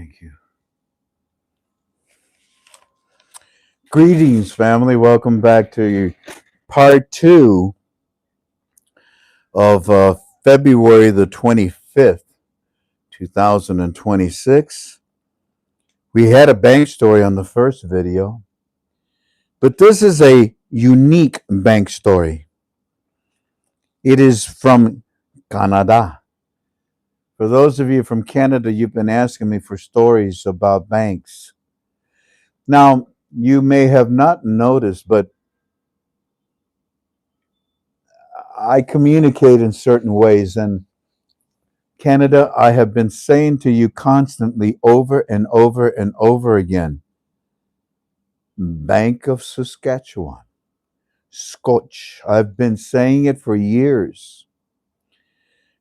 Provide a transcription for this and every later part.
Thank you. Greetings, family. Welcome back to part 2 of February the 25th, 2026. We had a bank story on the first video, but this is a unique bank story. It is from Canada. For those of you from Canada, you've been asking me for stories about banks. Now, you may have not noticed, but I communicate in certain ways. And Canada, I have been saying to you constantly over and over and over again, Bank of Saskatchewan, Scotch. I've been saying it for years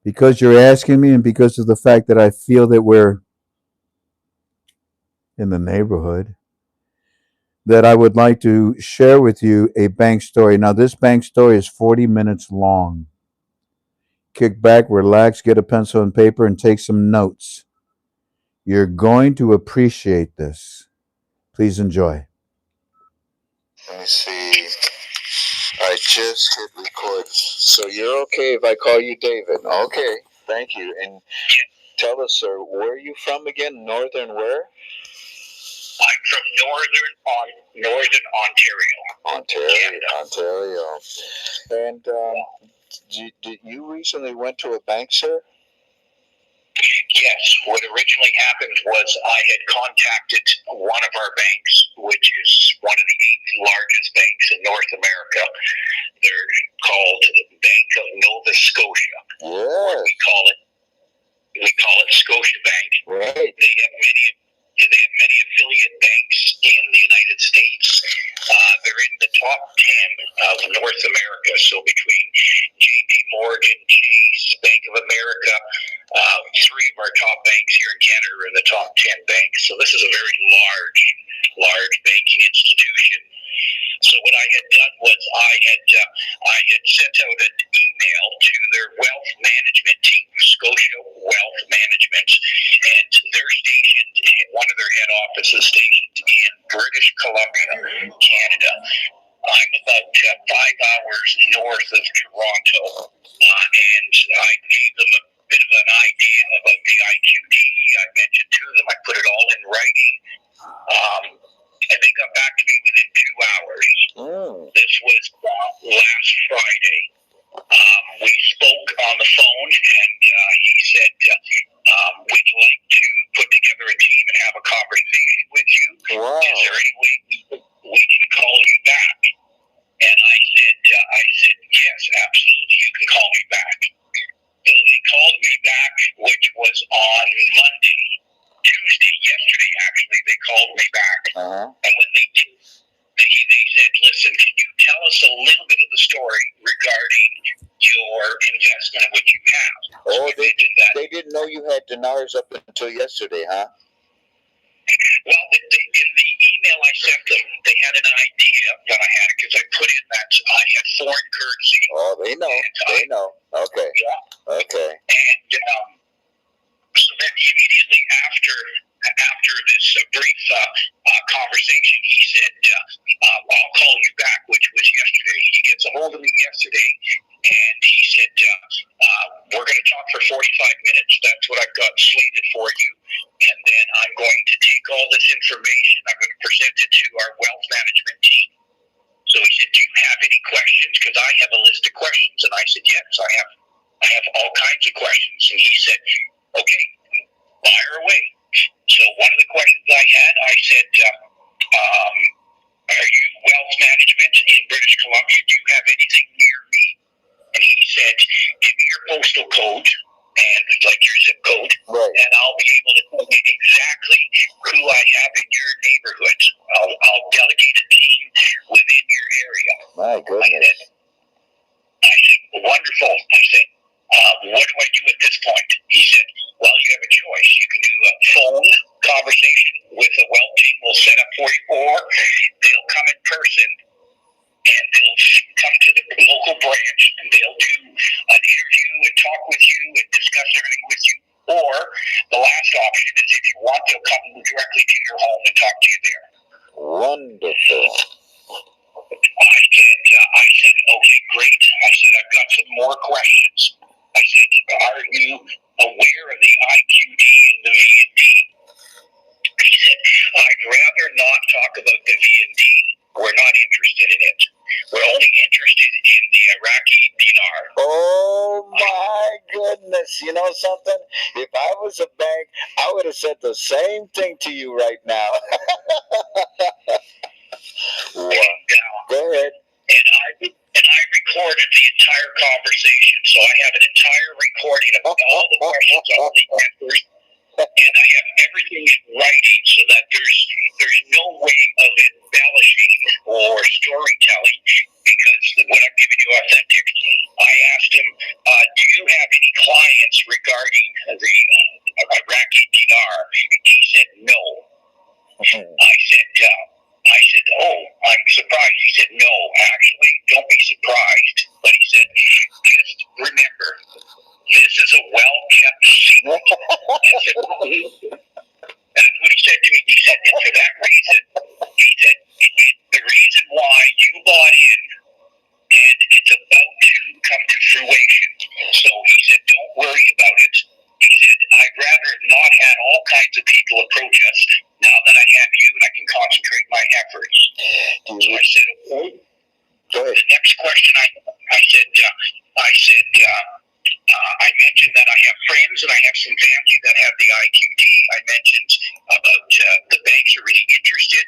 because you're asking me and because of the fact that I feel that we're in the neighborhood, that I would like to share with you a bank story. Now, this bank story is 40 minutes long. Kick back, relax, get a pencil and paper, and take some notes. You're going to appreciate this. Please enjoy. Let me see. I just hit record. So you're okay if I call you David? Okay, thank you. And tell us, sir, where are you from again? Northern where? I'm from Northern Ontario. Ontario. And did you recently went to a bank, sir? Yes. What originally happened was I had contacted one of our banks, which is one of the 8 largest banks in North America. They're called Bank of Nova Scotia. Yes. We call it Scotia Bank. Right. They have many affiliate banks in the United States. They're in the top 10 of North America. So between JP Morgan, Chase, Bank of America, 3 of our top banks here in Canada are in the top 10 banks. So this is a very large banking institution. So what I had done was I had sent out an email to their wealth management team, Scotia Wealth Management, and they're stationed, one of their head offices stationed in British Columbia, Canada. I'm about 5 hours north of Toronto, and I gave them a bit of an idea about the IQD. I mentioned to them, I put it all in writing. And they got back to me within 2 hours. This was last Friday. We spoke on the phone, and he said, we'd like to put together a team and have a conversation with you. Wow. Is there any way we can call you back? And I said, yes, absolutely, you can call me back. So they called me back, which was on Monday. Tuesday, yesterday, actually, they called me back. And when they said, listen, can you tell us a little bit of the story regarding your investment, which you have? Oh, they didn't know you had dinars up until yesterday, huh? Well, in the email I sent them, they had an idea that I had because I put in that I had foreign currency. Oh, they know. Okay. Yeah. Okay. And so then immediately after this brief conversation, he said, I'll call you back, which was yesterday. He gets a hold of me yesterday, and he said, we're going to talk for 45 minutes. That's what I've got slated for you. And then I'm going to take all this information. I'm going to present it to our wealth management team. So he said, do you have any questions? Because I have a list of questions. And I said, yes, I have all kinds of questions. And he said, okay, fire away. So one of the questions I had, I said, are you wealth management in British Columbia? Do you have anything near me? And he said, give me your postal code and like your zip code, right, and I'll be able to tell you exactly who I have in your neighborhood. I'll delegate a team within your area. My goodness. I said, wonderful. I said, what do I do at this point? He said, well, you have a choice. You can do a phone conversation with a wealth team. We'll set up for you, or they'll come in person and they'll come to the local branch and they'll do an interview and talk with you and discuss everything with you. Or the last option is if you want, they'll come directly to your home and talk to you there. Wonderful. I said, okay, great. I said, I've got some more questions. I said, are you aware of the IQD and the V&D? He said, I'd rather not talk about the V&D. We're not interested in it. We're only interested in the Iraqi dinar. Oh my goodness. You know something? If I was a bank, I would have said the same thing to you right now. Wow. Go ahead. And I recorded the entire conversation. So I have an entire recording of all the questions, all the answers, and I have everything in writing so that there's no way of embellishing or storytelling, because what I'm giving you authentic. I asked him, do you have any clients regarding the Iraqi dinar? He said no. I said, oh, I'm surprised. He said, no, actually, don't be surprised. But he said, just remember, this is a well-kept secret. That's what he said to me. He said, and for that reason, he said, the reason why you bought in, and it's about to come to fruition. So he said, don't worry about it. He said, I'd rather not have all kinds of people approach us. Now that I have you, and I can concentrate my efforts. So I said, okay. The next question I said, I mentioned that I have friends and I have some family that have the IQD. I mentioned about the banks are really interested.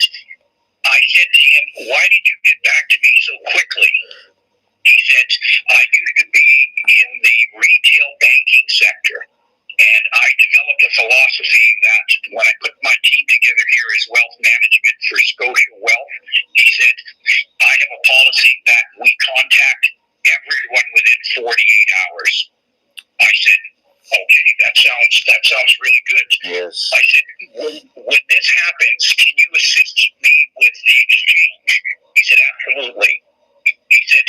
I said to him, why did you get back to me so quickly? He said, I used to be in the retail banking sector, and I developed a philosophy that when I put my team together here as wealth management for Scotia Wealth, he said, I have a policy that we contact everyone within 48 hours. I said, okay, that sounds really good. Yes. I said, when this happens, can you assist me with the exchange? He said, absolutely. He said,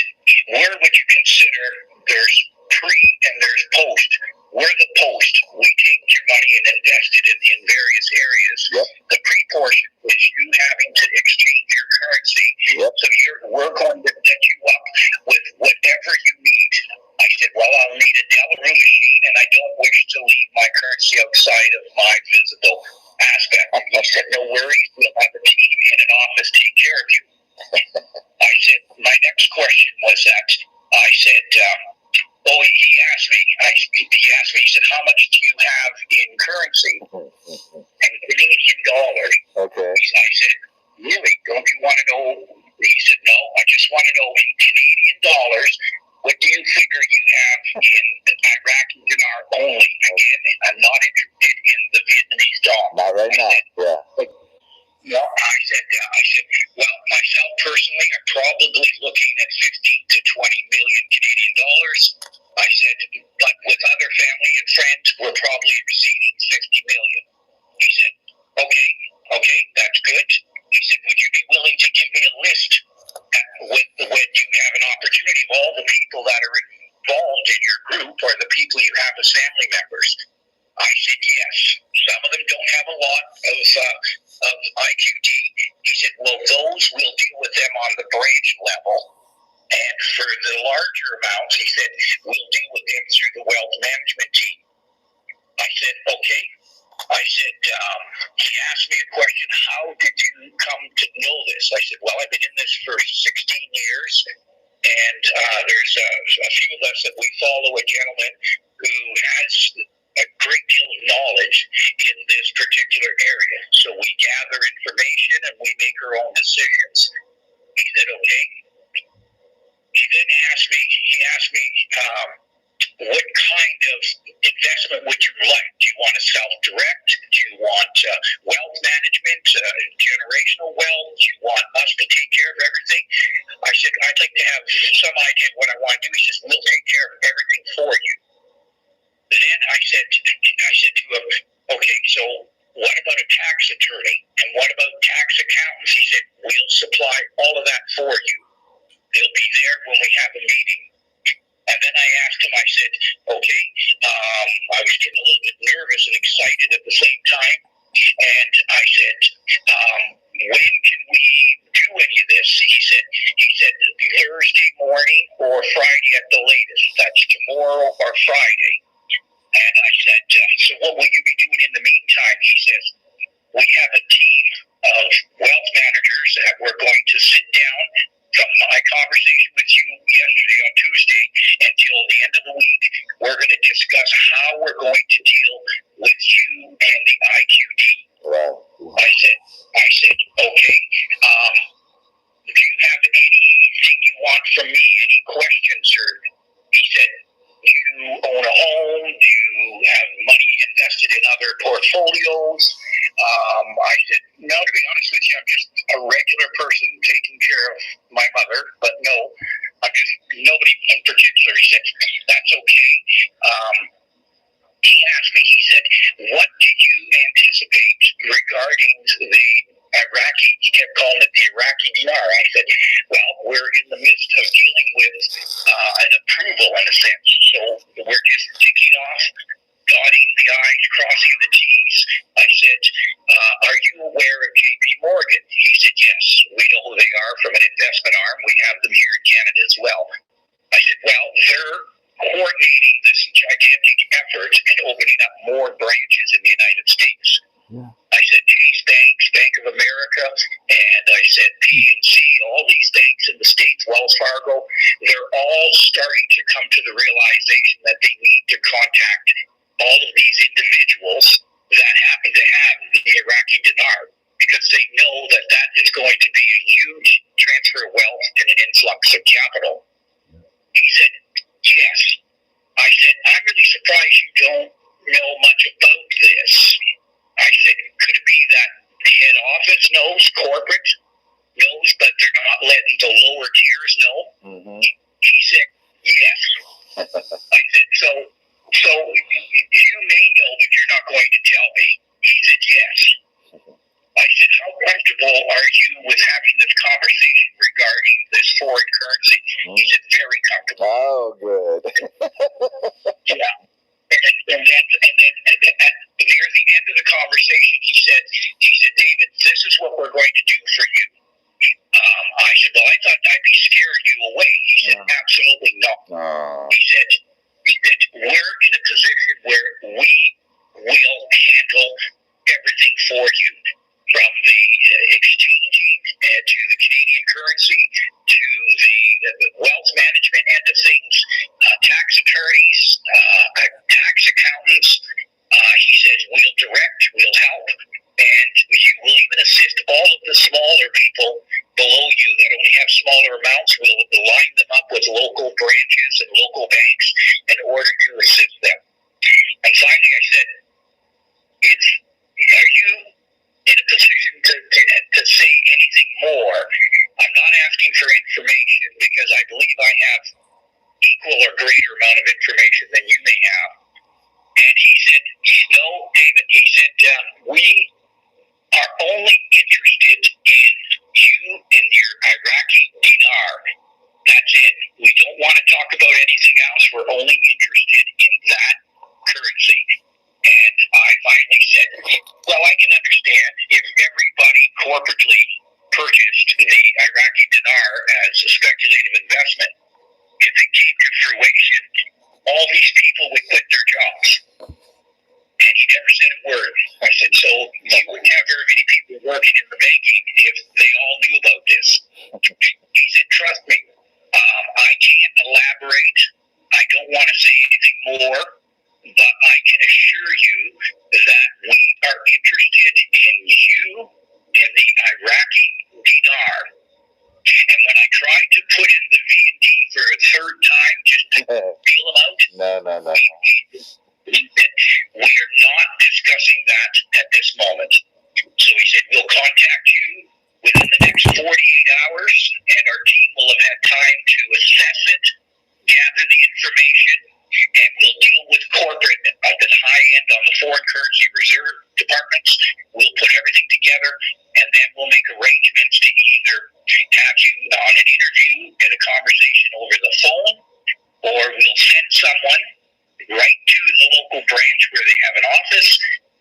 where would you consider there's pre and there's post? We're the post. We take your money and invest it in various areas. Yep. The pre portion is you having to exchange your currency. Yep. So we're going to set you up with whatever you need. I said, well, I'll need a Delarue machine, and I don't wish to leave my currency outside of my visible aspect. He said, no worries. We'll have a team in an office take care of you. I said, my next question was that I said, he asked me, he said, how much do you have in currency? And Canadian dollars. Okay. I said, really, don't you want to know? He said, no, I just want to know in Canadian dollars, what do you figure you have in the Iraqi dinar only? Again, I'm not interested in the Vietnamese dollar. Not right now, yeah. No, I said, well, myself personally, I'm probably looking at 15 to 20 million Canadian dollars. I said, but with other family and friends, we're probably exceeding 50 million. He said, okay, that's good. He said, would you be willing to give me a list when you have an opportunity of all the people that are involved in your group or the people you have as family members? I said, yes. Some of them don't have a lot of IQD. He said, well, those we'll deal with them on the branch level. And for the larger amounts, he said, we'll deal with them through the wealth management team. I said, okay. I said, he asked me a question, how did you come to know this? I said, well, I've been in this for 16 years, and there's a few of us that we follow a gentleman who has a great deal of knowledge in this particular area. So we gather information and we make our own decisions. He said, okay. He then asked me, what kind of investment would you like? Do you want a self-direct? Do you want wealth management, generational wealth? Do you want us to take care of everything? I said, I'd like to have some idea of what I want to do. He says, we'll take care of everything for you. Then I said to him, okay, so what about a tax attorney? And what about tax accountants? He said, we'll supply all of that for you. They'll be there when we have a meeting. And then I asked him, I said, okay, I was getting a little bit nervous and excited at the same time. And I said, when can we do any of this? He said Thursday morning or Friday at the latest. That's tomorrow or Friday. And I said, so what will you be doing in the meantime? He says, we have a team of wealth managers that we're going to sit down from my conversation with you yesterday on Tuesday until the end of the week. We're going to discuss how we're going to deal with you and the IQD. Wow. I said, okay. Do you have anything you want from me? Any questions? Or he said, do you own a home? Do you have money invested in other portfolios? I said, no, to be honest with you, I'm just a regular person taking care of my mother, but no, I'm just nobody in particular. He said, that's okay. He asked me, he said, what did you anticipate regarding the Iraqi, he kept calling it the Iraqi dinar. I said, well, we're in the midst of dealing with an approval in a sense. So we're just ticking off, dotting the I's, crossing the T's. I said, are you aware of JP Morgan? He said, yes, we know who they are from an investment arm. We have them here in Canada as well. I said, well, they're coordinating this gigantic effort and opening up more branches in the United States. Yeah. I said Chase Banks, Bank of America, and I said PNC, all these banks in the States, Wells Fargo, they're all starting to come to the realization that they need to contact all of these individuals that happen to have the Iraqi dinar, because they know that that is going to be a huge transfer of wealth and an influx of capital. He said, yes. I said, I'm really surprised you don't know much about this. I said, could it be that head office knows, corporate knows, but they're not letting the lower tiers know? Mm-hmm. He said, yes. I said, so you may know, but you're not going to tell me. He said, yes. I said, how comfortable are you with having this conversation regarding this foreign currency? He said, very comfortable. Oh, good. Yeah. And then at near the end of the conversation, he said, David, this is what we're going to do for you. I said, well, I thought I'd be scaring you away. He said, absolutely not. He said, we're in a position where we will handle everything for you, from the exchanging to the Canadian currency to the wealth management end of things, tax attorneys, tax accountants. He says, we'll direct, we'll help, and you will even assist all of the smaller people below you that only have smaller amounts. We'll line them up with local branches and local banks in order to assist them. And finally, I said, are you in a position to say anything more? I'm not asking for information because I believe I have equal or greater amount of information than you may have. And he said, no, David, he said, we are only interested in you and your Iraqi dinar. That's it. We don't want to talk about anything else. We're only interested in that currency. And I finally said, well, I can understand if everybody corporately purchased the Iraqi dinar as a speculative investment. If it came to fruition, all these people would quit their jobs. And he never said a word. I said, so you wouldn't have very many people working in the banking if they all knew about this. He said, trust me, I can't elaborate. I don't want to say anything more, but I can assure you that we are interested in you and the Iraqi dinar. And when I tried to put in the V&D for a third time just to feel him out, No. he said, we are not discussing that at this moment. So he said, we'll contact you within the next 48 hours, and our team will have had time to assess it, gather the information, and we'll deal with corporate at the high end on the foreign currency reserve departments. We'll put everything together, and then we'll make arrangements to either have you on an interview and a conversation over the phone, or we'll send someone right to the local branch where they have an office,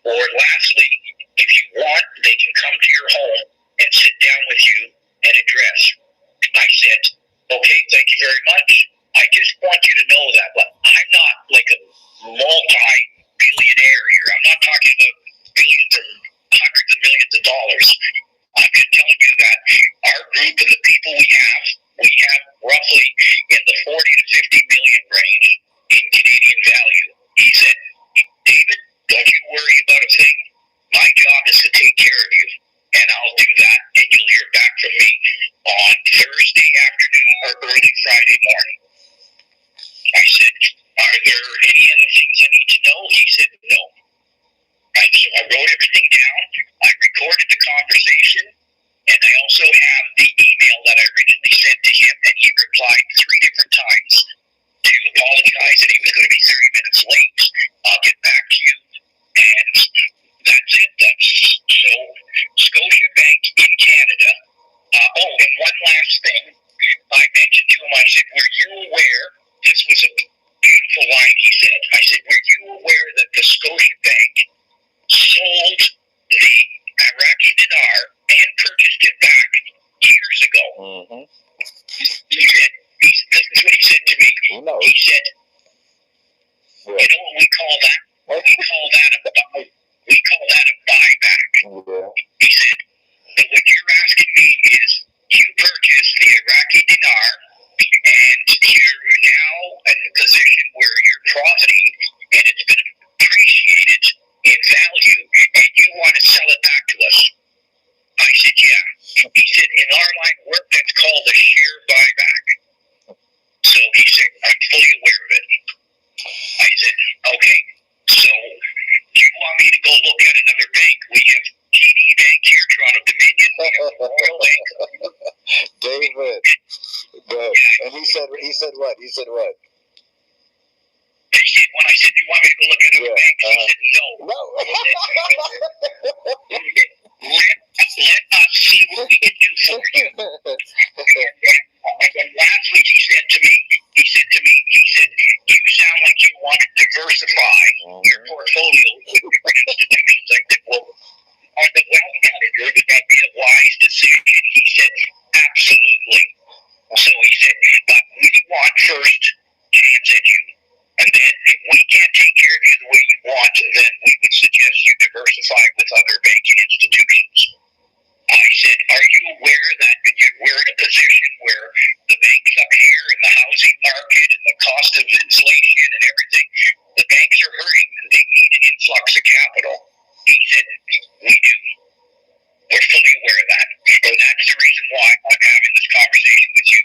or lastly, if you want, they can come to your home and sit down with you and address. I said, okay, thank you very much. I just want you to know that I'm not like a multi-billionaire here. I'm not talking about billions and hundreds of millions of dollars. I'm just telling you that our group and the people we have roughly in the 40 to 50 million range in Canadian value. He said, David, don't you worry about a thing. My job is to take care of you, and I'll do that, and you'll hear back from me on Thursday afternoon or early Friday morning. I said, are there any other things I need to know? He said, no. So I wrote everything down. I recorded the conversation, and I also have the email that I originally sent to him, and he replied 3 different times to apologize that he was going to be 30 minutes late. I'll get back to you. And that's it. So Scotiabank in Canada. And one last thing. I mentioned to him, I said, were you aware, this was a beautiful line he said, I said, were you aware that the Scotiabank sold the Iraqi dinar and purchased it back years ago? Mm-hmm. He said, this is what he said to me. He said, you know what we call that? We call that a buyback. Yeah. He said, but what you're asking me is, you purchased the Iraqi dinar, and you're now in a position where you're profiting, and it's been appreciated in value, and you want to sell it back to us. I said, yeah. He said, in our line of work, that's called a share buyback. So he said, I'm fully aware of it. I said, okay, so do you want me to go look at another bank? We have TD Bank here, Toronto Dominion, we have the Royal Bank. David. And he said what? He said what? He said, when I said, do you want me to go look at another bank? He said, no. Let us see what we can do for you. And then lastly, he said to me, you sound like you want to diversify your portfolio with different institutions. I said, well, as the wealth manager, would that be a wise decision? He said, absolutely. So he said, but we want first chance at you. And then if we can't take care of you the way you want, then we would suggest you diversify with other banking institutions. I said, are you aware that we're in a position where the banks up here in the housing market and the cost of inflation and everything, the banks are hurting and they need an influx of capital? He said, we do. We're fully aware of that. And that's the reason why I'm having this conversation with you.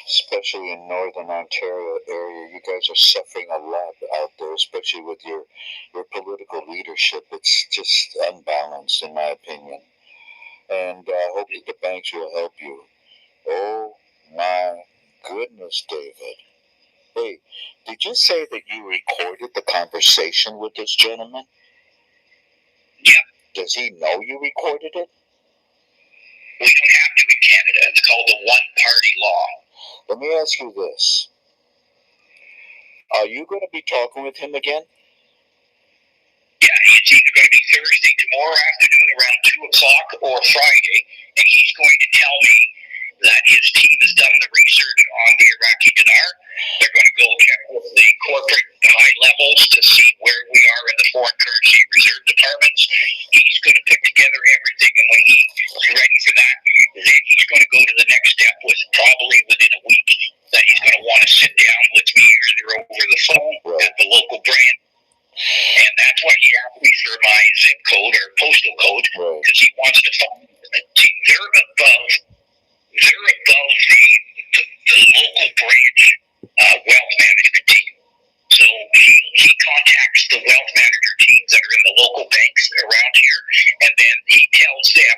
Especially in Northern Ontario area, you guys are suffering a lot out there, especially with your political leadership. It's just unbalanced, in my opinion. And I hope that the banks will help you. Oh my goodness, David. Hey, did you say that you recorded the conversation with this gentleman? Yeah. Does he know you recorded it? We don't have to in Canada. It's called the one-party law. Let me ask you this. Are you going to be talking with him again? Yeah, it's either going to be Thursday, tomorrow afternoon around 2 o'clock, or Friday, and he's going to tell me that his team has done the research on the Iraqi dinar. They're going to go check with the corporate high levels to see where we are in the foreign currency reserve departments. He's going to put together everything, and when he's ready for that, then he's going to go to the next step with probably within a week that he's going to want to sit down with me either over the phone at the local branch. And that's why he asked me for my zip code or postal code, because he wants to find. They're above the local branch wealth management team. So he contacts the wealth manager teams that are in the local banks around here, and then he tells them,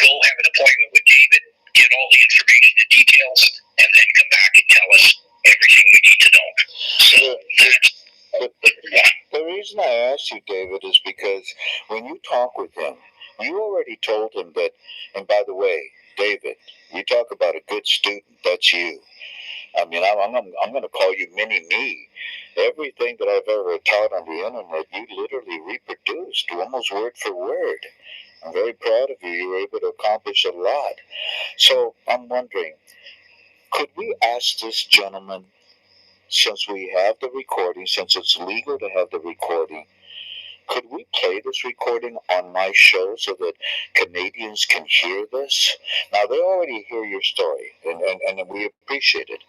go have an appointment with David, get all the information and details, and then come back and tell us everything we need to know. So that's the reason I asked you, David, is because when you talk with him, you already told him that, and by the way, David, you talk about a good student, that's you. I mean, I'm going to call you Mini Me. Everything that I've ever taught on the internet, you literally reproduced almost word for word. I'm very proud of you. You were able to accomplish a lot. So I'm wondering, could we ask this gentleman, since we have the recording, since it's legal to have the recording, could we play this recording on my show so that Canadians can hear this? Now, they already hear your story, and we appreciate it.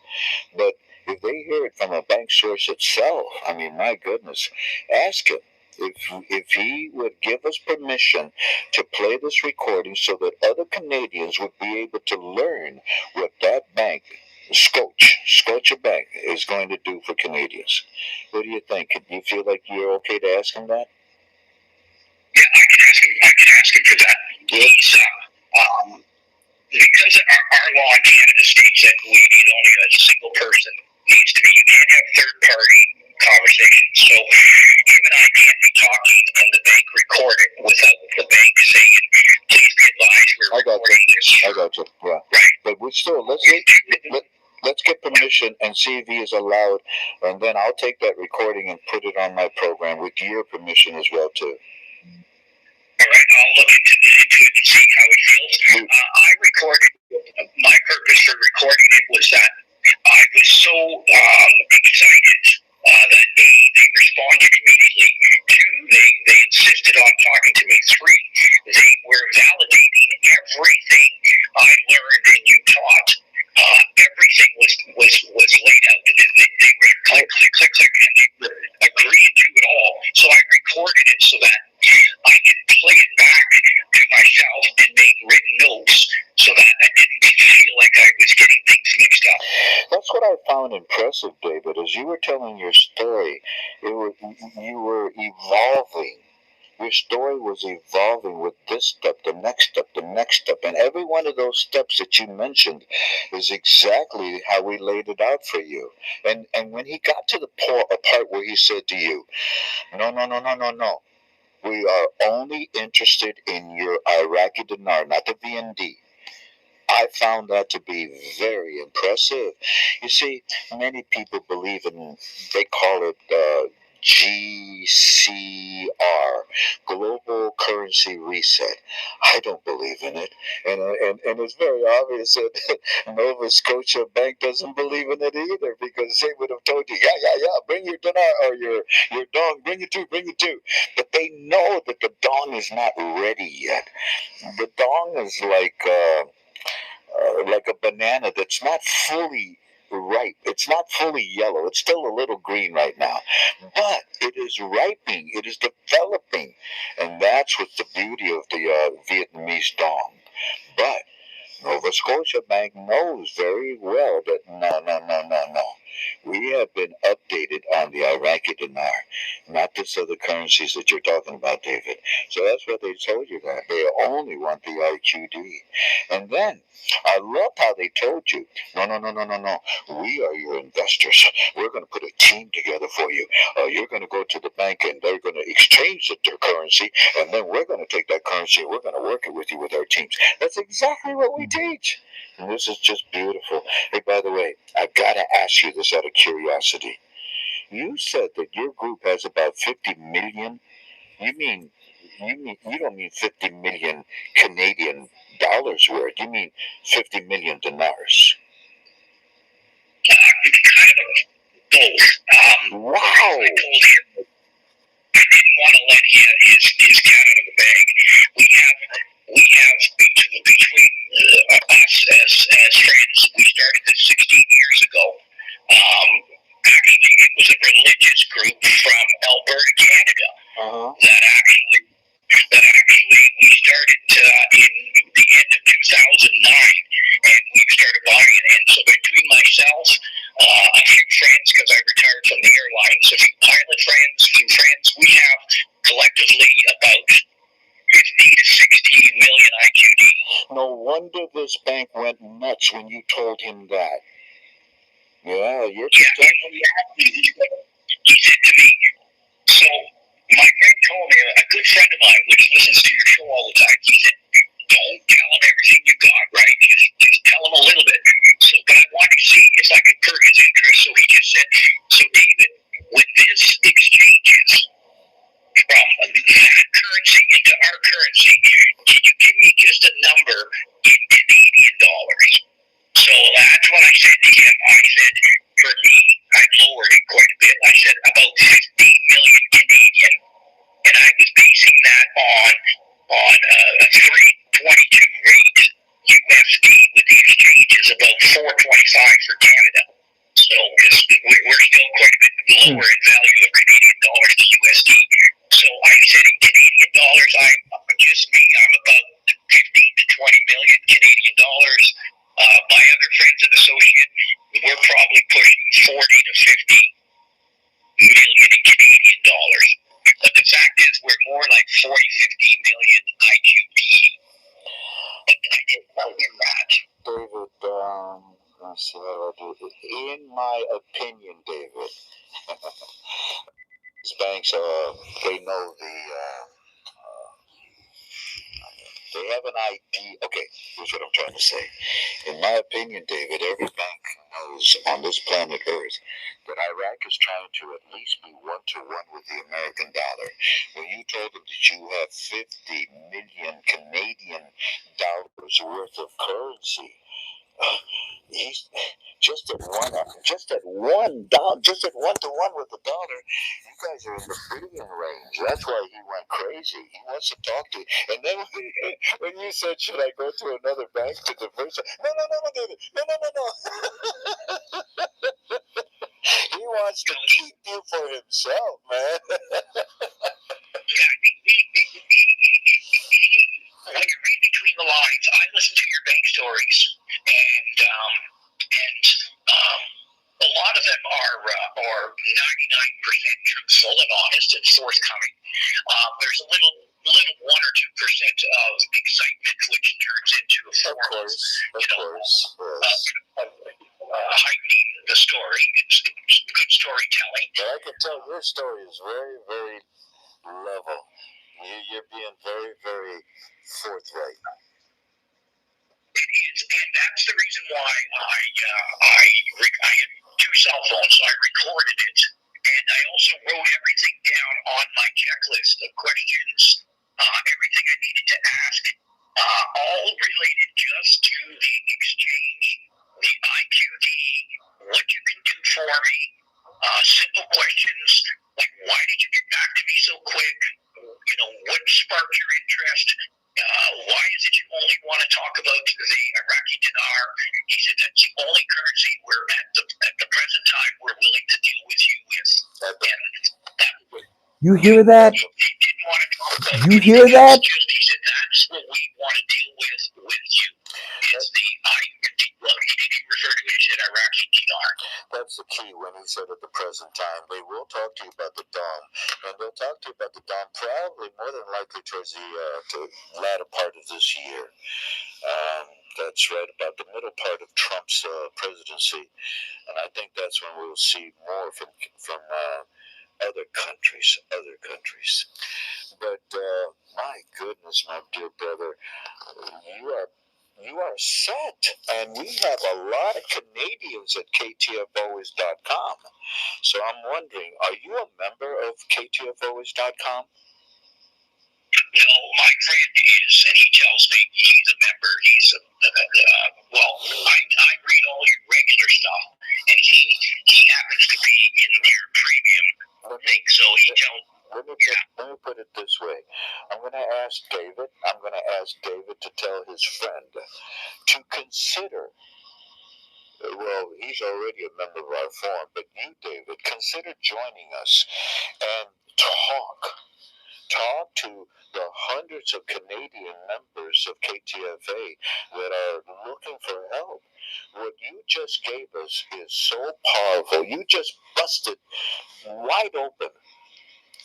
But if they hear it from a bank source itself, I mean, my goodness, ask him if he would give us permission to play this recording so that other Canadians would be able to learn what that bank, Scotiabank, is going to do for Canadians. What do you think? Do you feel like you're okay to ask him that? Yeah, I can ask him for that. He's, because our law in Canada states that we need only a single person needs to be. You can't have third party conversations. So him and I can't be talking and the bank record it without the bank saying, "Please be advised, we're recording this." I got you. Yeah. Right. But we still let's get permission and see if he is allowed, and then I'll take that recording and put it on my program with your permission as well too. All right, I'll look into it and see how it feels. I recorded. My purpose for recording it was that I was so excited that A, they responded immediately. Two, they insisted on talking to me. Three, they were validating everything I learned and you taught. Everything was laid out. They were click, click, click, click, and they were agreeing to it all. So I recorded it so that I could play it back to myself and make written notes so that I didn't feel like I was getting things mixed up. That's what I found impressive, David. As you were telling your story, you were evolving. Your story was evolving with this step, the next step, the next step. And every one of those steps that you mentioned is exactly how we laid it out for you. And when he got to the part where he said to you, no. We are only interested in your Iraqi dinar, not the VND. I found that to be very impressive. You see, many people believe in, they call it GCR, Global Currency Reset. I don't believe in it. And it's very obvious that Nova Scotia Bank doesn't believe in it either, because they would have told you, yeah, bring your dinar or your dong, bring it too. But they know that the dong is not ready yet. The dong is like a banana that's not fully ripe. It's not fully yellow. It's still a little green right now. But it is ripening. It is developing. And that's what's the beauty of the Vietnamese dong. But Nova Scotia Bank knows very well that no. We have been updated on the Iraqi dinar, not this other currencies that you're talking about, David. So that's what they told you that. They only want the IQD. And then I loved how they told you, no. We are your investors. We're going to put a team together for you. You're going to go to the bank and they're going to exchange their currency, and then we're going to take that currency and we're going to work it with you with our teams. That's exactly what we teach. And this is just beautiful. Hey, by the way, I've got to ask you this out of curiosity. You said that your group has about 50 million. You don't mean 50 million Canadian dollars worth. You mean 50 million dinars. Kind of both. Wow. I told him I didn't want to let his cat out of the bag. We have between us as friends. We started this 16 years ago. Actually, it was a religious group from Alberta, Canada, that actually we started in the end of 2009, and we started buying it. And so between myself, a few friends, because I retired from the airlines, a few pilot friends, we have collectively about 50 to 60 million IQD. No wonder this bank went nuts when you told him that. Yeah, he said to me, so my friend told me, a good friend of mine, which listens to your show all the time, he said, don't tell him everything you got, right? Just tell him a little bit. So, but I wanted to see if I could Can you give me just a number in Canadian dollars? So that's what I said to him. I said, for me, I lowered it quite a bit. I said about 15 million Canadian, and I was basing that on a 3.22 rate USD with the exchange is about 4.25 for Canada. So we're still quite a bit lower in value of Canadian dollars to USD. So I said in Canadian dollars, I'm about 15 to 20 million Canadian dollars. My other friends and associates, we're probably pushing 40 to 50 million in Canadian dollars. But the fact is, we're more like 40, 50 million IQD. But I didn't know that. David, let's see how I do it. In my opinion, David, these banks they know they have an idea. Okay, here's what I'm trying to say. In my opinion, David, every bank knows on this planet Earth that Iraq is trying to at least be 1-to-1 with the American dollar. When you told them that you have 50 million Canadian dollars worth of currency, he's just at 1-to-1 with the dollar. You guys are in the billion range. That's why he went crazy. He wants to talk to you. And then when you said, should I go to another bank to diversify? No, David. No. He wants to keep you for himself, man. When you read between the lines, I listen to your bank stories, and a lot of them are 99% truthful and honest and forthcoming. There's a little 1 or 2% of excitement, which turns into a form heightening the story. It's good storytelling. But I can tell your story is very, very level. You're being very, very forthright. It is, and that's the reason why I had 2 cell phones. I recorded it, and I also wrote everything down on my checklist of questions, everything I needed to ask, all related just to the exchange, the IQD, what you can do for me, simple questions like why did you get back to me so quick? What sparked your interest? Why is it you only want to talk about the Iraqi dinar? He said that's the only currency we're at the present time we're willing to deal with you with. You hear that? He didn't want to talk about You hear that? he said that's what we want to deal with you. It's the well, he didn't refer to it, he said Iraqi dinar. That's the key when he said at the present time. They will talk to you about the Dom, and they'll talk to you about the Dom probably more than likely towards the latter part of this year. That's right about the middle part of Trump's presidency, and I think that's when we'll see more from other countries. But my goodness, my dear brother, you are set, and we have a lot of Canadians at KTFalways.com. So I'm wondering, are you a member of KTFalways.com? No, my friend is, and he tells me he's a member. He's I read all your regular stuff, and he happens to be in your premium thing. So he tells. Let me put it this way. I'm going to ask David to tell his friend to consider. Well, he's already a member of our forum, but you, David, consider joining us and talk to the hundreds of Canadian members of KTFA that are looking for help. What you just gave us is so powerful. You just busted wide open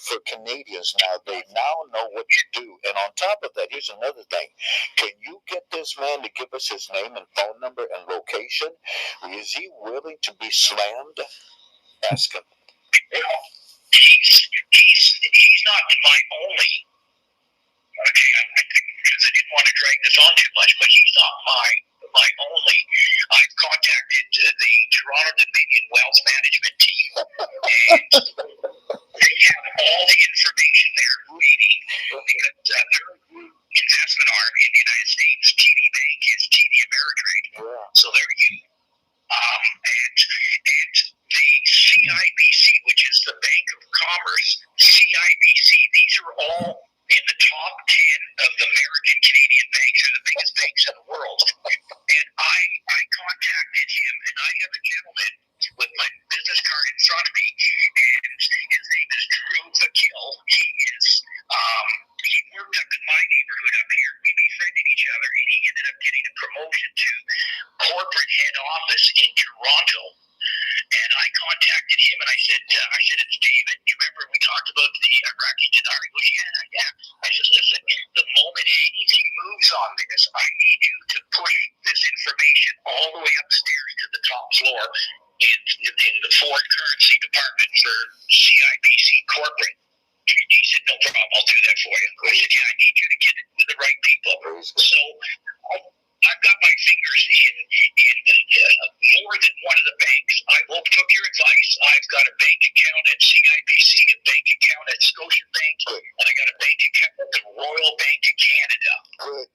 for Canadians now. They now know what to do. And on top of that, here's another thing. Can you get this man to give us his name and phone number and location? Is he willing to be slammed? Ask him. He's not my only. Okay, because I didn't want to drag this on too much, but he's not my only. I've contacted the Toronto Dominion Wealth Management team, and they have all the information they're needing because they're investment the American Canadian banks are the biggest banks in the world. And I contacted him, and I have a gentleman with my business card in front of me, and his name is Drew Vakil. He worked up in my neighborhood up here. We befriended each other, and he ended up getting a promotion to corporate head office in Toronto. And I contacted him, and I said, it's David. You remember we talked about the Iraqi dinar? He goes, yeah. I said, listen, the moment anything moves on this, I need you to push this information all the way upstairs to the top floor in the foreign currency department for CIBC corporate. He said, no problem, I'll do that for you. I said, yeah, I need you to get it to the right people. So I've got my fingers in more than one of the banks. I took your advice. I've got a bank account at CIBC, a bank account at Scotiabank, and I got a bank account at the Royal Bank of Canada. Good.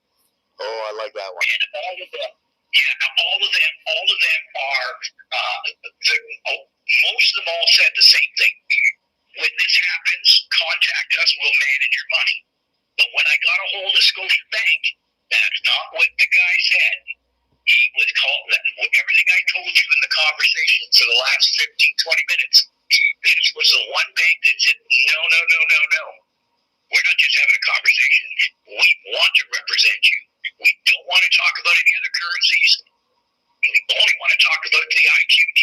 Oh, I like that one. And all of them are, most of them all said the same thing. When this happens, contact us, we'll manage your money. But when I got a hold of Scotiabank, that's not what the guy said. He was called, everything I told you in the conversation for the last 15, 20 minutes, this was the one bank that said, no. We're not just having a conversation. We want to represent you. We don't want to talk about any other currencies. We only want to talk about the IQD.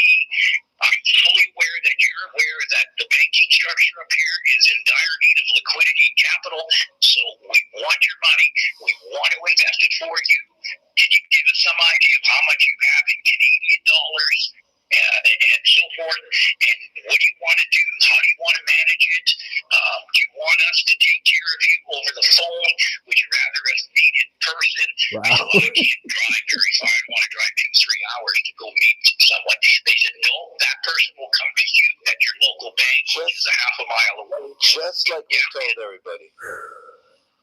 I'm fully aware that you're aware that the banking structure up here is in dire need of liquidity and capital. So we want your money. We want to invest it for you. Can you give us some idea of how much you have in Canadian dollars and so forth? And what do you want to do? How do you want to manage it? Do you want us to take care of you over the phone? Would you rather us meet in person? Wow. I said, well, I can't drive very far. I don't want to drive 2-3 hours to go meet someone. They said, no, that person will come to you at your local bank, which is a half a mile away. Just like you told everybody.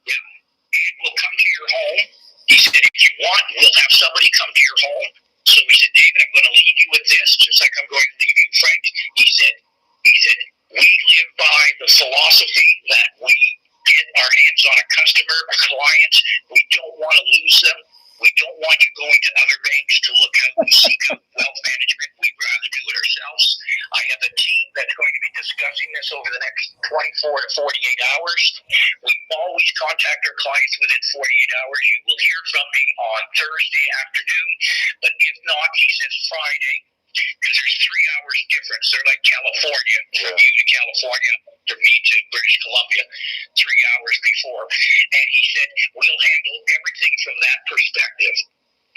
Yeah. And we'll come to your home. He said, if you want, we'll have somebody come to your home. So he said, David, I'm going to leave you with this, just like I'm going to leave you, Frank. He said, we live by the philosophy that we get our hands on a customer, a client. We don't want to lose them. We don't want you going to other banks to look how we seek out wealth management. We'd rather do it ourselves. I have a team that's going to be discussing this over the next 24 to 48 hours. We always contact our clients within 48 hours. You will hear from me on Thursday afternoon, but if not, he says Friday, because there's 3 hours difference. They're like California, from you to California, from me to British Columbia, 3 hours before. And he said, we'll handle everything from that perspective.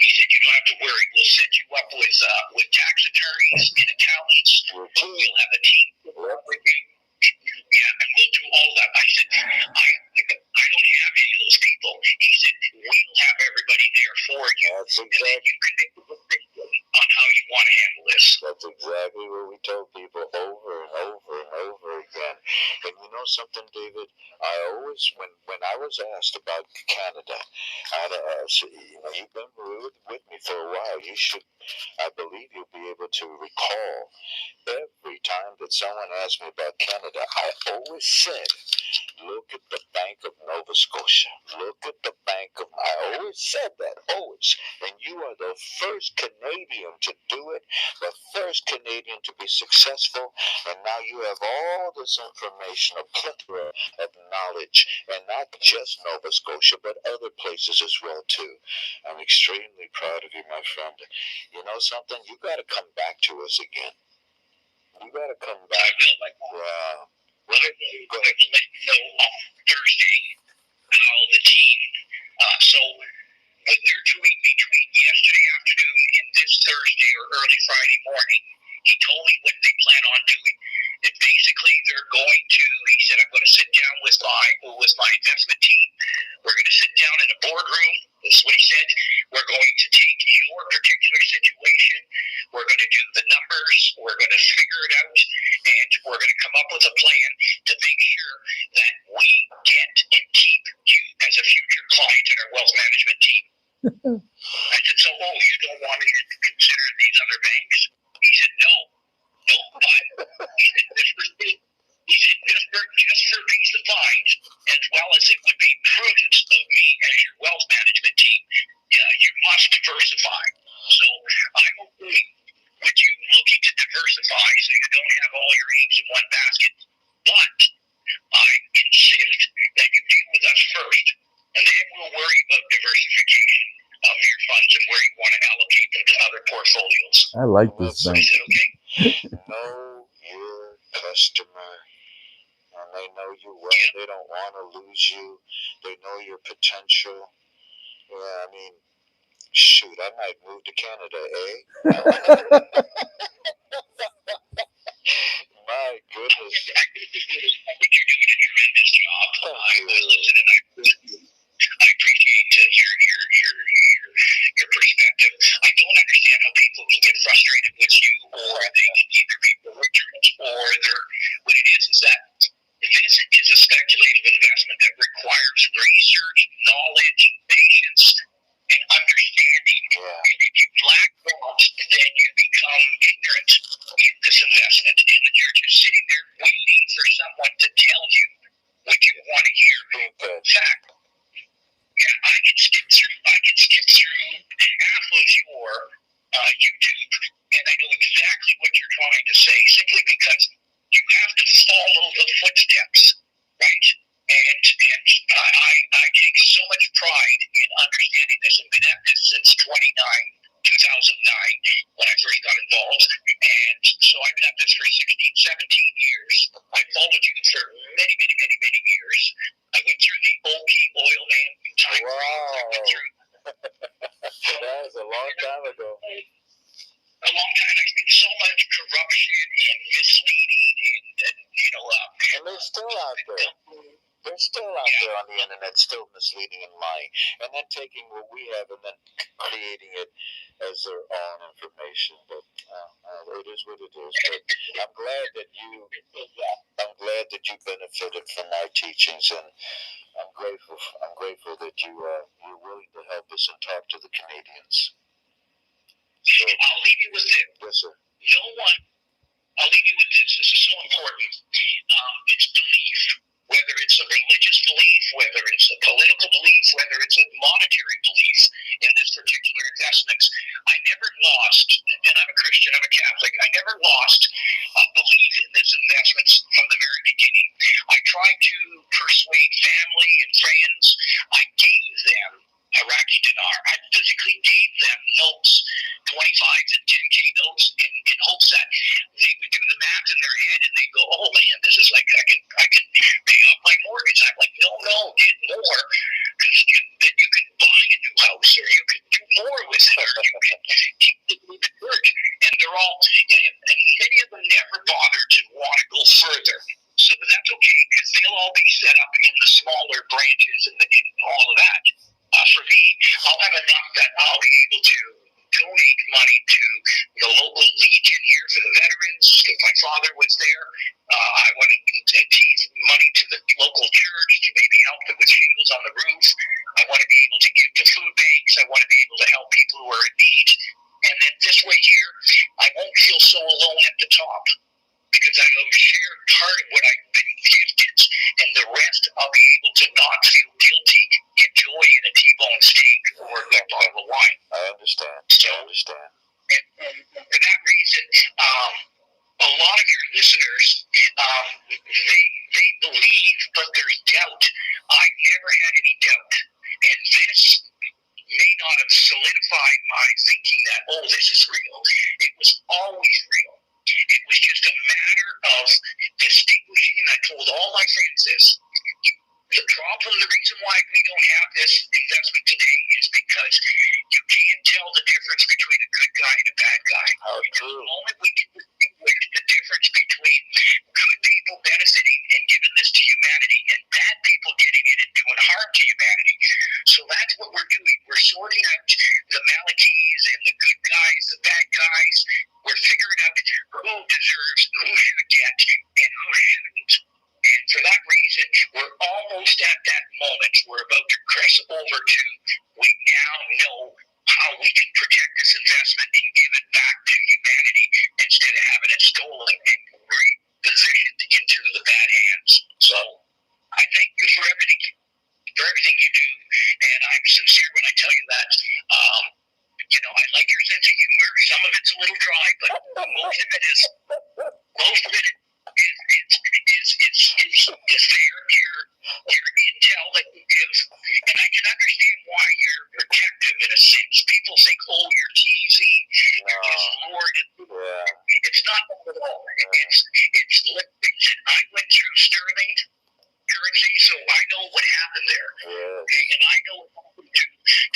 He said, you don't have to worry. We'll set you up with tax attorneys and accountants. We'll have a team for everything. Yeah, and we'll do all that. I said, I don't have any of those people. He said, we'll have everybody there for you. That's And then exactly. you can make a decision on how you want to handle this. That's exactly what we told people over and over and over again. And you know something, David? I always, when I was asked about Canada, you've been with me for a while. I believe you'll be able to recall every time that someone asked me about Canada, I always said, look at the Bank of Nova Scotia. Look at the Bank of... I always said that, always. And you are the first Canadian to do it, the first Canadian to be successful, and now you have all this information, a plethora of knowledge, and not just Nova Scotia, but other places as well, too. I'm extremely proud of you, my friend. You know something? You got to come back to us again. You got to come back. Wow. Well, I will let you know on Thursday how the team, so what they're doing between yesterday afternoon and this Thursday or early Friday morning, he told me what they plan on doing. And basically they're going to, he said, I'm going to sit down with my investment team. We're going to sit down in a boardroom. This is what he said. We're going to take your particular situation. We're going to do the numbers. We're going to figure it out. And we're going to come up with a plan to make sure that we get and keep you as a future client in our wealth management team. I said, so, you don't want me to consider these other banks? He said, no, but he said, Just for peace of mind, as well as it would be prudent of me as your wealth management team, you must diversify. So I'm okay with you looking to diversify so you don't have all your eggs in one basket. But I insist that you deal with us first, and then we'll worry about diversification of your funds and where you want to allocate them to other portfolios. I like this So I bank. said, okay. Know your customer, and they know you well. They don't want to lose you. They know your potential. Yeah, I mean, shoot, I might move to Canada, eh? My goodness. I think you're doing a tremendous job. Listen, and I appreciate your perspective. I don't understand how people can get frustrated with you, or they can either be belligerent, or they're what it is that this is a speculative investment that requires research, knowledge, patience, and understanding. Yeah. And if you lack that, then you become ignorant in this investment, and you're just sitting there waiting for someone to tell you what you want to hear. In fact, yeah, I can skip through half of your YouTube, and I know exactly what you're trying to say, simply because you have to follow the footsteps, right? And I take so much pride in understanding this. I've been at this since 2009, when I first got involved, and so I've been at this for 16, 17 years. I followed you for many, many, many, many years. I went through the OK oil man time. Wow. That was a long time ago. A long time. I've seen so much corruption and misleading, and and they're still out there. They're still out there on the internet, still misleading and lying, and then taking what we have and then creating it as their own information. But it is what it is. But I'm glad that you benefited from our teachings, and I'm grateful that you're willing to help us and talk to the Canadians. So, I'll leave you with this. Yes, sir. I'll leave you with this. This is so important. It's belief. Whether it's a religious belief, whether it's a political belief, whether it's a monetary belief in this particular investment, I never lost, and I'm a Christian, I'm a Catholic, I never lost belief in this investment from the very beginning. I tried to persuade family and friends. I gave them Iraqi dinar. I physically gave them notes, 25s and 10K notes, in hopes that they would do the math in their head and they go, oh man, this is like, I can pay off my mortgage. I'm like, no, get more, because then you can buy a new house, or you can do more with it, or you can keep it with the church. And they're all, and many of them never bother to want to go further. So that's okay, because they'll all be set up in the smaller branches and all of that. For me, I'll have enough that I'll be able to donate money to the local Legion here for the veterans. If my father was there, I want to tease money to the local church to maybe help them with shingles on the roof. I want to be able to give to food banks. I want to be able to help people who are in need. And then this way here, I won't feel so alone at the top, because I will share part of what I've been gifted, and the rest I'll be able to not feel guilty, enjoying a T-bone steak or a bottle of wine. I understand. And for that reason, a lot of your listeners, they believe, but there's doubt. I've never had any doubt, and this may not have solidified my thinking that, oh, this is real. It was always real. It was just a matter of distinguishing, and I told all my friends this. The problem, the reason why we don't have this investment today is because you can't tell the difference between a good guy and a bad guy. The moment we can distinguish the difference between good people benefiting and giving this to humanity, and bad people getting it and doing harm to humanity. So that's what we're doing. We're sorting out the Malakis and the good guys, the bad guys. We're figuring out who deserves, who should get, and who shouldn't. And for that reason, we're almost at that moment. We're about to cross over to, we now know how we can protect this investment and give it back to humanity instead of having it stolen and repositioned into the bad little dry, but most of it is fair. Your intel that you give, and I can understand why you're protective in a sense. People think, oh, you're teasing, you're just lured. It's not at all. It's listen, I went through sterling currency, so I know what happened there. Okay, and I know what happened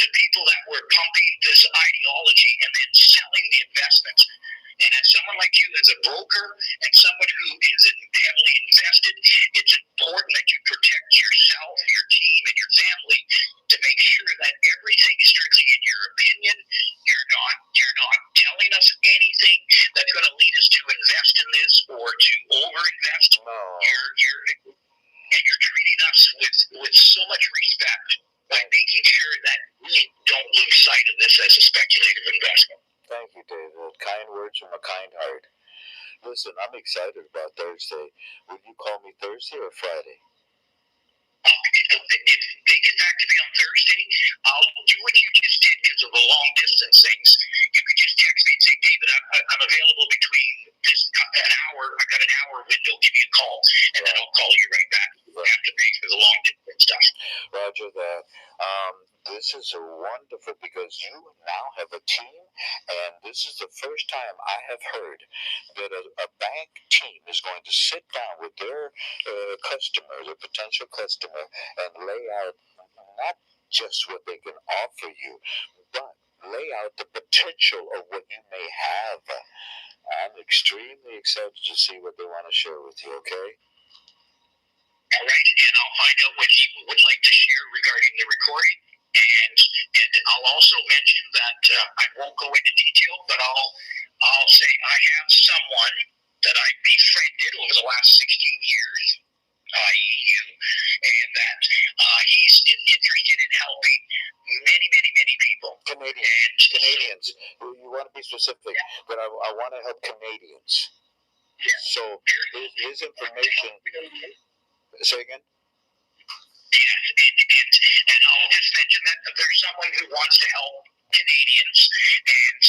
to people that were pumping this ideology and then selling the investments. And as someone like you, as a broker and someone who is heavily invested, it's important that you protect yourself, your team, and your family to make sure that everything is strictly in your opinion. You're not telling us anything that's going to lead us to invest in this or to overinvest. You're treating us with so much respect by making sure that we don't lose sight of this as a speculative investment. Thank you, David. Kind words from a kind heart. Listen, I'm excited about Thursday. Will you call me Thursday or Friday? If they get back to me on Thursday, I'll do what you just did because of the long distance things. You could just text me and say, David, I'm available between an hour. I've got an hour window. Give me a call, and then I'll call you right back after me for the long distance stuff. Roger that. This is wonderful because you now have a team, and this is the first time I have heard that a bank team is going to sit down with their customer, their potential customer, and lay out not just what they can offer you, but lay out the potential of what you may have. I'm extremely excited to see what they want to share with you, okay? All right, and I'll find out what he would like to share regarding the recording. And I'll also mention that I won't go into detail, but I'll say I have someone that I befriended over the last 16 years, i.e. you, and that he's interested in helping many people. Canadians. You want to be specific, but I want to help Canadians. Yeah. So his information. Say again. Yes, and I'll just mention that there's someone who wants to help Canadians, and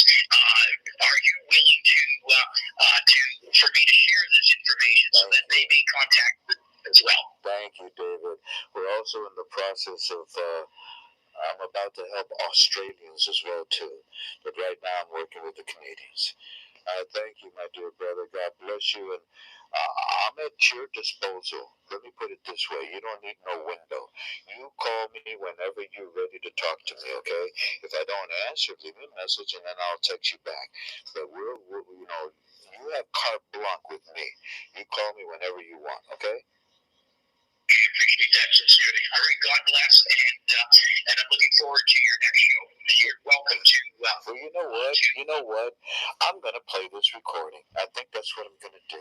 are you willing to for me to share this information so that they may contact you as well? Thank you, David. We're also in the process of. I'm about to help Australians as well too, but right now I'm working with the Canadians. Thank you, my dear brother. God bless you, and I'm at your disposal. Let me put it this way: you don't need no window. You call me whenever you're ready to talk to me. Okay? If I don't answer, leave me a message, and then I'll text you back. But we're you have carte blanche with me. You call me whenever you want. Okay? I appreciate that sincerely. All right, God bless, and I'm looking forward to your next show. You're welcome to. Well, you know what? I'm gonna play this recording. I think that's what I'm gonna do.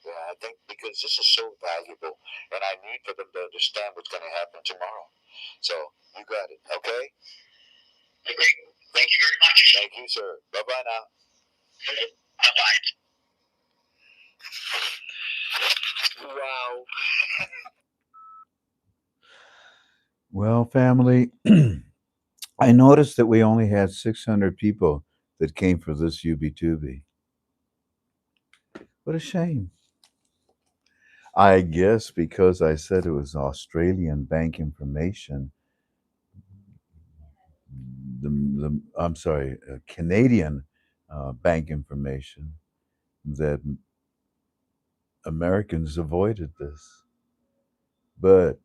Yeah, I think because this is so valuable, and I need for them to understand what's gonna happen tomorrow. So you got it, okay? Okay. Thank you very much. Thank you, sir. Bye bye now. Bye bye. Wow. Well, family, I noticed that we only had 600 people that came for this UB2B. What a shame. I guess because I said it was Australian bank information, I'm sorry, Canadian bank information, that Americans avoided this. But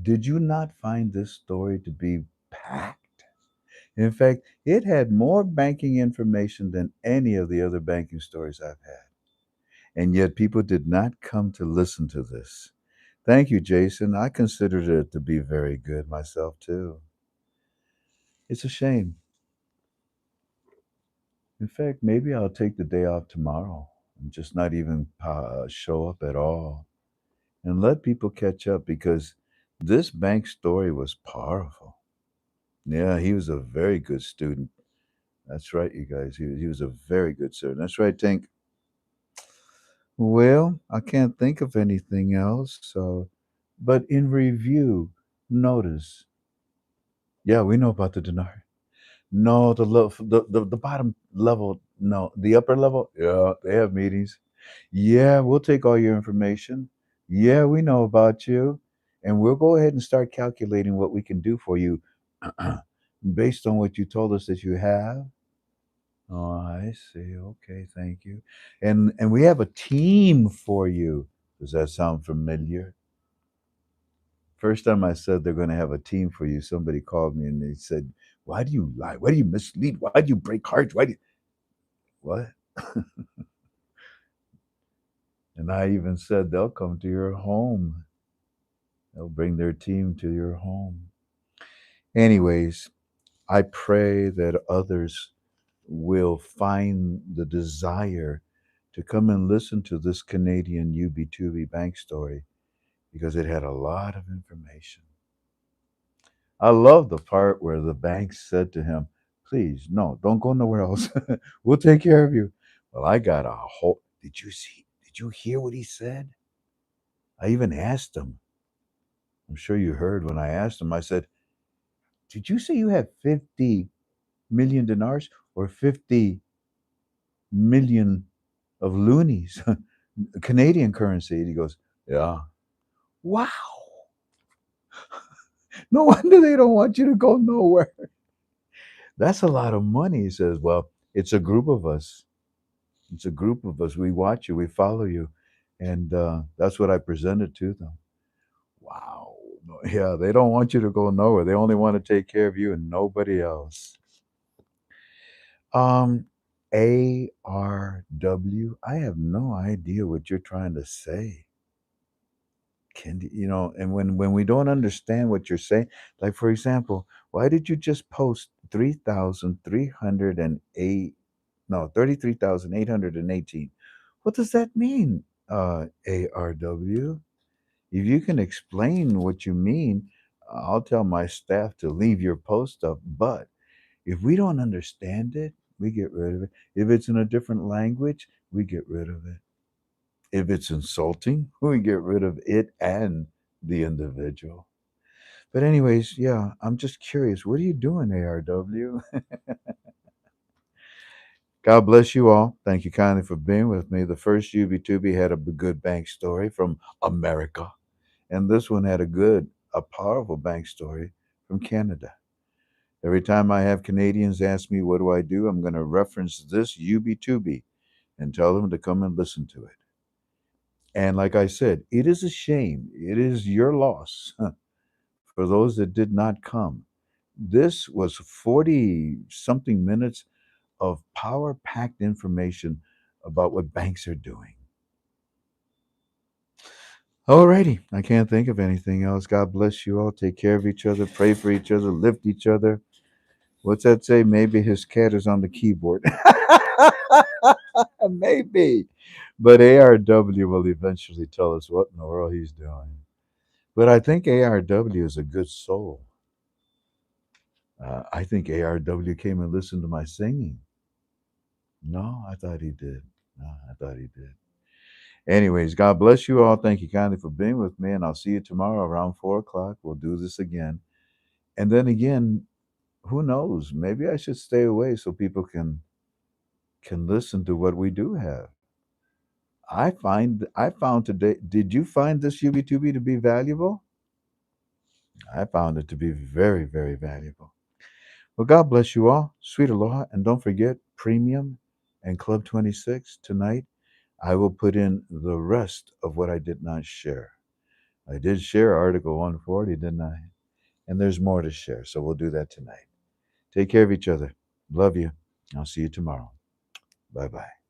did you not find this story to be packed? In fact, it had more banking information than any of the other banking stories I've had. And yet people did not come to listen to this. Thank you, Jason. I considered it to be very good myself, too. It's a shame. In fact, maybe I'll take the day off tomorrow and just not even show up at all and let people catch up because this bank story was powerful. Yeah, he was a very good student. That's right, you guys. He was a very good student. That's right, Tink. Well, I can't think of anything else. So, but in review, notice. Yeah, we know about the dinar. No, the bottom level No, the upper level, yeah, they have meetings. Yeah, we'll take all your information. Yeah, we know about you. And we'll go ahead and start calculating what we can do for you based on what you told us that you have. Oh, I see. Okay, thank you. And we have a team for you. Does that sound familiar? First time I said they're going to have a team for you, somebody called me and they said, "Why do you lie? Why do you mislead? Why do you break hearts? Why do you what?" And I even said they'll come to your home. They'll bring their team to your home. Anyways, I pray that others will find the desire to come and listen to this Canadian UB2B bank story because it had a lot of information. I love the part where the bank said to him, "Please, no, don't go nowhere else. We'll take care of you." Well, I got a whole. Did you see? Did you hear what he said? I even asked him. I'm sure you heard when I asked him. I said, "Did you say you had 50 million dinars or 50 million of loonies, Canadian currency?" And he goes, "Yeah." Wow. No wonder they don't want you to go nowhere. That's a lot of money. He says, "Well, it's a group of us. It's a group of us. We watch you, we follow you." And that's what I presented to them. Wow. No, yeah, they don't want you to go nowhere. They only want to take care of you and nobody else. Um, ARW, I have no idea what you're trying to say. Can you know, and when we don't understand what you're saying, like for example, why did you just post 3,308 no, 33,818? What does that mean? ARW? If you can explain what you mean, I'll tell my staff to leave your post up, but if we don't understand it, we get rid of it. If it's in a different language, we get rid of it. If it's insulting, we get rid of it and the individual. But anyways, yeah, I'm just curious. What are you doing, ARW? God bless you all. Thank you kindly for being with me. The first UB2B had a good bank story from America, and this one had a powerful bank story from Canada. Every time I have Canadians ask me, what do I do? I'm going to reference this UB2B and tell them to come and listen to it. And like I said, it is a shame. It is your loss for those that did not come. This was 40 something minutes of power packed information about what banks are doing. Alrighty, I can't think of anything else. God bless you all. Take care of each other, pray for each other, lift each other. What's that say? Maybe his cat is on the keyboard. Maybe. But ARW will eventually tell us what in the world he's doing. But I think ARW is a good soul. I think ARW came and listened to my singing. No, I thought he did. No, I thought he did. Anyways, God bless you all. Thank you kindly for being with me, and I'll see you tomorrow around 4 o'clock. We'll do this again. And then again, who knows? Maybe I should stay away so people can listen to what we do have. I found today. Did you find this UB2B to be valuable? I found it to be very, very valuable. Well, God bless you all. Sweet aloha, and don't forget Premium and Club 26 tonight. I will put in the rest of what I did not share. I did share Article 140, didn't I? And there's more to share, so we'll do that tonight. Take care of each other. Love you. I'll see you tomorrow. Bye bye.